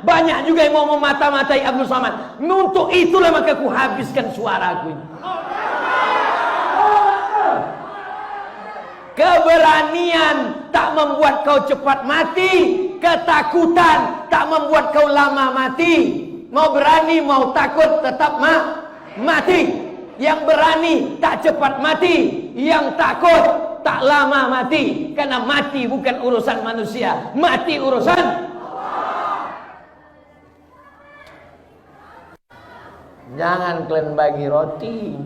Banyak juga yang mau memata-matai Abdul Somad. Untuk itulah maka ku habiskan suaraku ini. Keberanian tak membuat kau cepat mati. Ketakutan tak membuat kau lama mati. Mau berani mau takut tetap mati. Yang berani tak cepat mati. Yang takut tak lama mati. Karena mati bukan urusan manusia. Mati urusan. Jangan kalian bagi roti.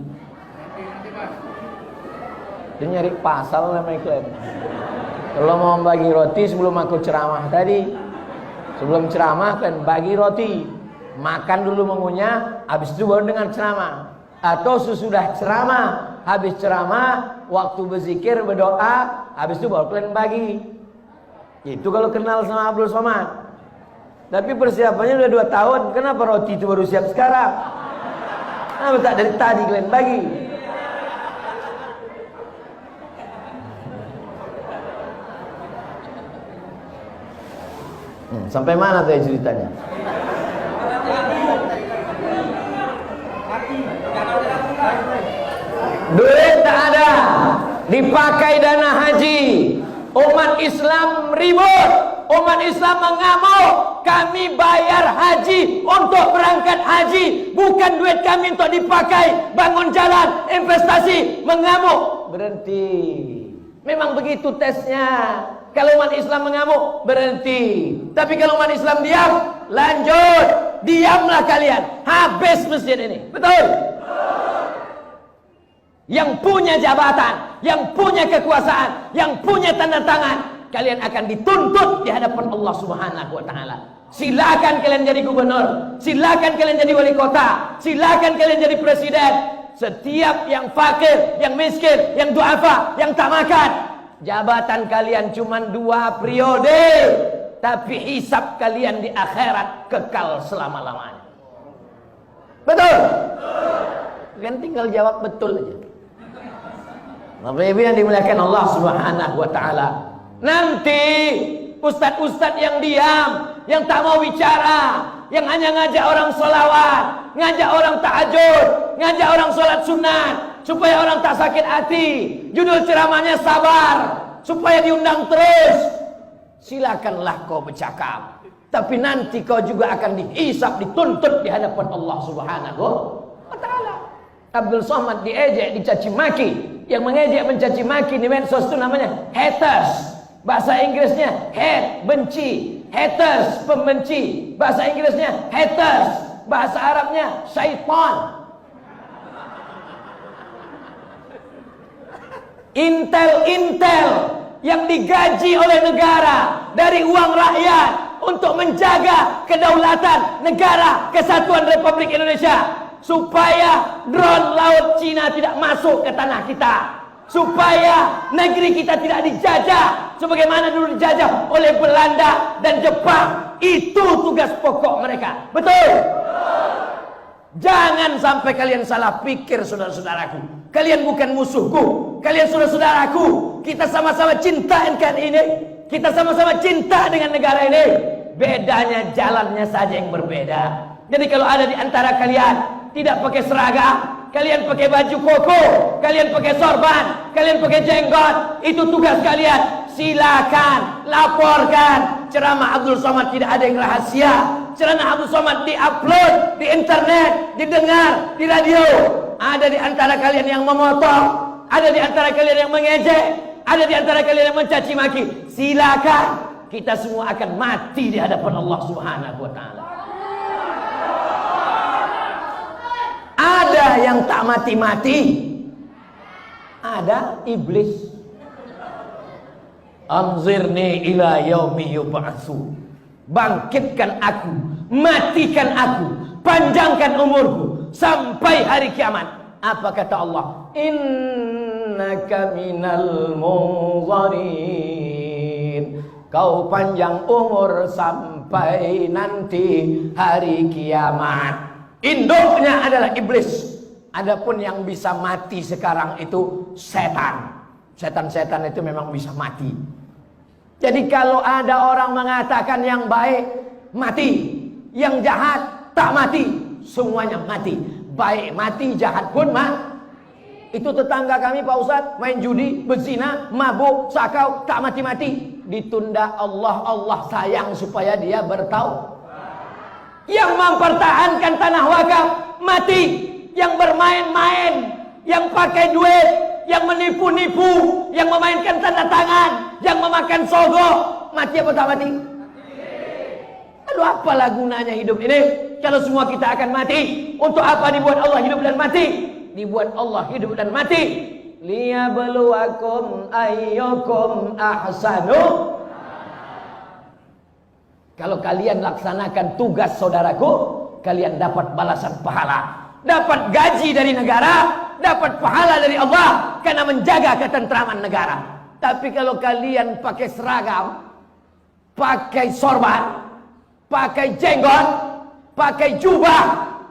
Dia nyari pasal namanya kalian. Kalau mau bagi roti sebelum aku ceramah tadi. Sebelum ceramah kalian bagi roti. Makan dulu mengunyah. Habis itu baru dengan ceramah. Atau sesudah ceramah. Habis ceramah. Waktu berzikir berdoa. Habis itu baru kalian bagi. Itu kalau kenal sama Abdul Somad. Tapi persiapannya udah 2 tahun. Kenapa roti itu baru siap sekarang? Kenapa tak dari tadi kalian bagi? Sampai mana tadi ceritanya? Duit tak ada, dipakai dana haji. Umat Islam ribut, umat Islam mengamuk. Kami bayar haji untuk berangkat haji, bukan duit kami untuk dipakai bangun jalan, investasi. Mengamuk, berhenti. Memang begitu tesnya. Kalau umat Islam mengamuk, berhenti. Tapi kalau umat Islam diam, lanjut. Diamlah kalian, habis masjid ini. Betul? Yang punya jabatan, yang punya kekuasaan, yang punya tanda tangan, kalian akan dituntut di hadapan Allah Subhanahu wa taala. Silakan kalian jadi gubernur, silakan kalian jadi wali kota, silakan kalian jadi presiden. Setiap yang fakir, yang miskin, yang duafa, yang tak makan, jabatan kalian cuma 2 periode, tapi hisab kalian di akhirat kekal selama-lamanya. Betul? Kan tinggal jawab betul aja. Bapak Ibu yang dimuliakan Allah Subhanahu wa taala. Nanti ustadz-ustadz yang diam, yang tak mau bicara, yang hanya ngajak orang sholawat, ngajak orang tahajud, ngajak orang sholat sunat, supaya orang tak sakit hati. Judul ceramahnya sabar, supaya diundang terus. Silakanlah kau bercakap, tapi nanti kau juga akan dihisab, dituntut di hadapan Allah Subhanahu wa taala. Abdul Somad diejek, dicaci maki. Yang mengejek mencaci maki di medsos itu namanya haters. Bahasa Inggrisnya hate, benci. Haters, pembenci. Bahasa Inggrisnya haters. Bahasa Arabnya syaitan. Intel yang digaji oleh negara dari uang rakyat untuk menjaga kedaulatan negara Kesatuan Republik Indonesia, supaya drone laut Cina tidak masuk ke tanah kita, supaya negeri kita tidak dijajah sebagaimana dulu dijajah oleh Belanda dan Jepang. Itu tugas pokok mereka. Betul? Jangan sampai kalian salah pikir, saudara-saudaraku. Kalian bukan musuhku, kalian saudara-saudaraku. Kita sama-sama cinta NKRI ini, kita sama-sama cinta dengan negara ini. Bedanya jalannya saja yang berbeda. Jadi kalau ada di antara kalian tidak pakai seragam, kalian pakai baju koko, kalian pakai sorban, kalian pakai jenggot, itu tugas kalian. Silakan laporkan. Ceramah Abdul Somad tidak ada yang rahasia. Ceramah Abdul Somad diupload di internet, didengar di radio. Ada di antara kalian yang memotong, ada di antara kalian yang mengejek, ada di antara kalian yang mencaci maki. Silakan. Kita semua akan mati di hadapan Allah Subhanahu wa taala. Ada yang tak mati-mati. Ada iblis. Anzirni ila yaumi yub'atsu. Bangkitkan aku, matikan aku, panjangkan umurku sampai hari kiamat. Apa kata Allah? Innaka minal munzarin. Kau panjang umur sampai nanti hari kiamat. Induknya adalah iblis. Adapun yang bisa mati sekarang itu setan. Setan-setan itu memang bisa mati. Jadi kalau ada orang mengatakan yang baik mati, yang jahat tak mati, semuanya mati. Baik mati, jahat pun Itu tetangga kami Pak Ustadz, main judi, berzina, mabuk, sakau, tak mati-mati. Ditunda Allah sayang supaya dia bertaubat. Yang mempertahankan tanah wakaf mati. Yang bermain-main, yang pakai duit, yang menipu-nipu, yang memainkan tanda tangan, yang memakan sogok, mati apa tak mati? Lalu apalah gunanya hidup ini kalau semua kita akan mati? Untuk apa dibuat Allah hidup dan mati? Dibuat Allah hidup dan mati liyabluwakum ayyukum ahsanu. Kalau kalian laksanakan tugas saudaraku, kalian dapat balasan pahala, dapat gaji dari negara, dapat pahala dari Allah karena menjaga ketentraman negara. Tapi kalau kalian pakai seragam, pakai sorban, pakai jenggot, pakai jubah,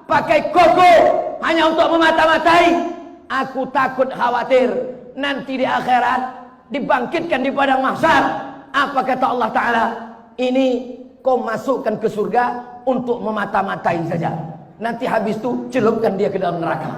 pakai koko hanya untuk memata-matai, aku takut khawatir nanti di akhirat dibangkitkan di padang mahsyar. Apa kata Allah Ta'ala? Ini kau masukkan ke surga untuk memata-matai saja. Nanti habis itu celupkan dia ke dalam neraka.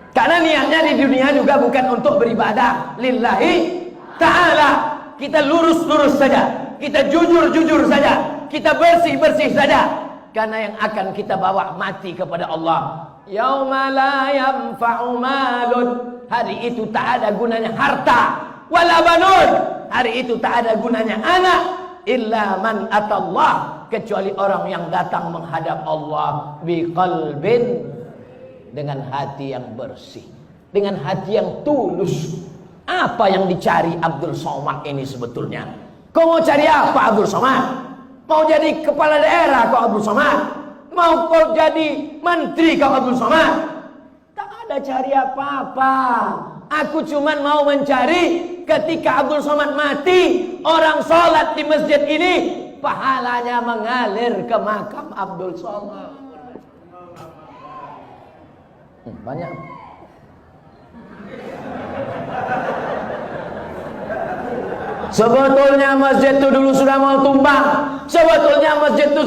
Karena niatnya di dunia juga bukan untuk beribadah lillahi ta'ala. Kita lurus-lurus saja, kita jujur-jujur saja, kita bersih-bersih saja. Karena yang akan kita bawa mati kepada Allah. Yauma la yanfa'u malun, hari itu tak ada gunanya harta, wala banun, hari itu tak ada gunanya anak, illa man atallah, kecuali orang yang datang menghadap Allah biqalbin, dengan hati yang bersih, dengan hati yang tulus. Apa yang dicari Abdul Somad ini sebetulnya? Kau mau cari apa Abdul Somad? Mau jadi kepala daerah kau Abdul Somad? Mau kau jadi menteri kau Abdul Somad? Tak ada cari apa-apa. Aku cuman mau mencari ketika Abdul Somad mati, orang sholat di masjid ini pahalanya mengalir ke makam Abdul Somad. Banyak. Sebetulnya masjid itu dulu sudah mau tumbang. Sebetulnya masjid itu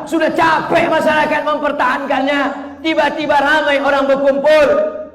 sudah capek masyarakat mempertahankannya. Tiba-tiba ramai orang berkumpul,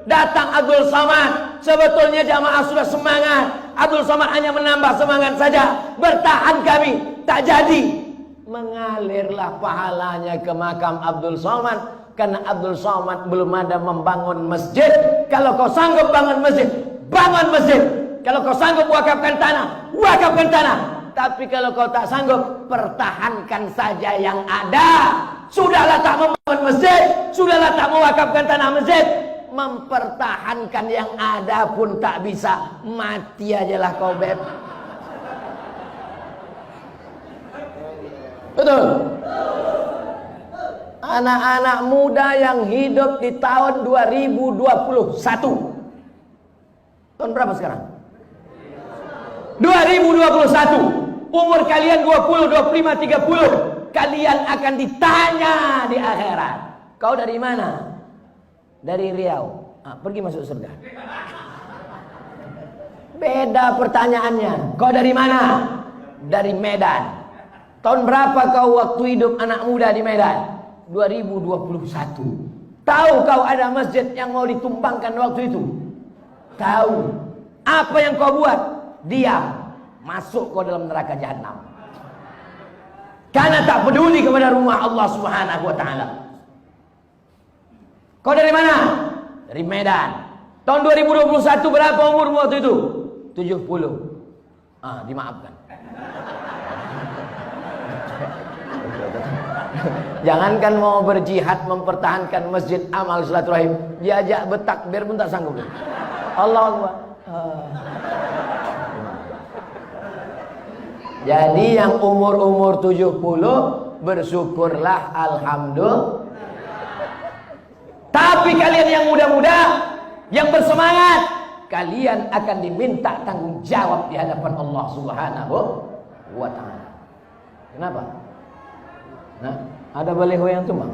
datang Abdul Somad. Sebetulnya jamaah sudah semangat. Abdul Somad hanya menambah semangat saja. Bertahan kami, tak jadi. Mengalirlah pahalanya ke makam Abdul Somad. Karena Abdul Somad belum ada membangun masjid. Kalau kau sanggup bangun masjid, bangun masjid. Kalau kau sanggup wakafkan tanah, wakafkan tanah. Tapi kalau kau tak sanggup, pertahankan saja yang ada. Sudahlah tak membangun masjid, sudahlah tak mewakafkan tanah masjid, mempertahankan yang ada pun tak bisa. Mati ajalah kau beb. Betul. Anak-anak muda yang hidup di tahun 2021. Tahun berapa sekarang? 2021. Umur kalian 20, 25, 30. Kalian akan ditanya di akhirat. Kau dari mana? Dari Riau. Pergi masuk surga. Beda pertanyaannya. Kau dari mana? Dari Medan. Tahun berapa kau waktu hidup anak muda di Medan? 2021. Tahu kau ada masjid yang mau ditumbangkan waktu itu? Tahu. Apa yang kau buat? Diam. Masuk kau dalam neraka jahanam. Karena tak peduli kepada rumah Allah Subhanahu wa taala. Kau dari mana? Dari Medan. Tahun 2021 berapa umurmu waktu itu? 70. Dimaafkan. Jangankan mau berjihad mempertahankan masjid amal silaturahim, diajak bertakbir pun tak sanggup. Allahu Akbar. Jadi yang umur-umur 70 bersyukurlah, alhamdulillah. Tapi kalian yang muda-muda, yang bersemangat, kalian akan diminta tanggung jawab di hadapan Allah Subhanahu wa taala. Kenapa? Nah, ada baliho yang tumbang.